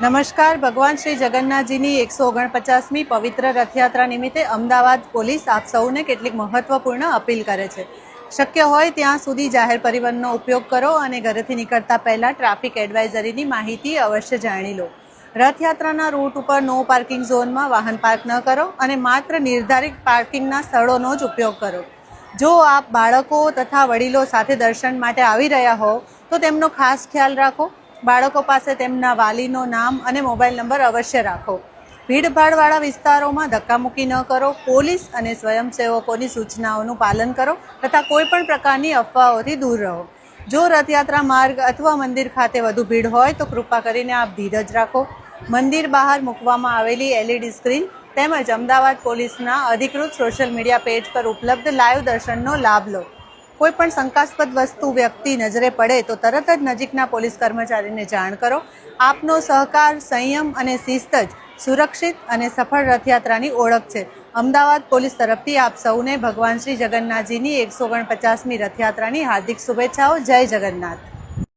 નમસ્કાર. ભગવાન શ્રી જગન્નાથજીની 149મી પવિત્ર રથયાત્રા નિમિત્તે અમદાવાદ પોલીસ આપ સૌને કેટલીક મહત્વપૂર્ણ અપીલ કરે છે. શક્ય હોય ત્યાં સુધી જાહેર પરિવહનનો ઉપયોગ કરો અને ઘરેથી નીકળતા પહેલાં ટ્રાફિક એડવાઇઝરીની માહિતી અવશ્ય જાણી લો. રથયાત્રાના રૂટ ઉપર નો પાર્કિંગ ઝોનમાં વાહન પાર્ક ન કરો અને માત્ર નિર્ધારિત પાર્કિંગના સ્થળોનો જ ઉપયોગ કરો. જો આપ બાળકો તથા વડીલો સાથે દર્શન માટે આવી રહ્યા હો તો તેમનો ખાસ ખ્યાલ રાખો. બાળકો પાસે તેમના વાલીનો નામ અને મોબાઈલ નંબર અવશ્ય રાખો. ભીડભાડવાળા વિસ્તારોમાં ધક્કામુક્કી ન કરો. પોલીસ અને સ્વયંસેવકોની સૂચનાઓનું પાલન કરો તથા કોઈપણ પ્રકારની અફવાઓથી દૂર રહો. જો રથયાત્રા માર્ગ અથવા મંદિર ખાતે વધુ ભીડ હોય તો કૃપા કરીને આપ ધીરજ રાખો. મંદિર બહાર મૂકવામાં આવેલી LED સ્ક્રીન તેમજ અમદાવાદ પોલીસના અધિકૃત સોશિયલ મીડિયા પેજ પર ઉપલબ્ધ લાઈવ દર્શનનો લાભ લો. કોઈ પણ શંકાસ્પદ વસ્તુ વ્યક્તિ નજરે પડે તો તરત જ નજીકના પોલીસ કર્મચારીને જાણ કરો. આપનો સહકાર, સંયમ અને શિસ્ત જ સુરક્ષિત અને સફળ રથયાત્રાની ઓળખ છે. અમદાવાદ પોલીસ તરફથી આપ સૌને ભગવાન શ્રી જગન્નાથજીની 149મી રથયાત્રાની હાર્દિક શુભેચ્છાઓ. જય જગન્નાથ.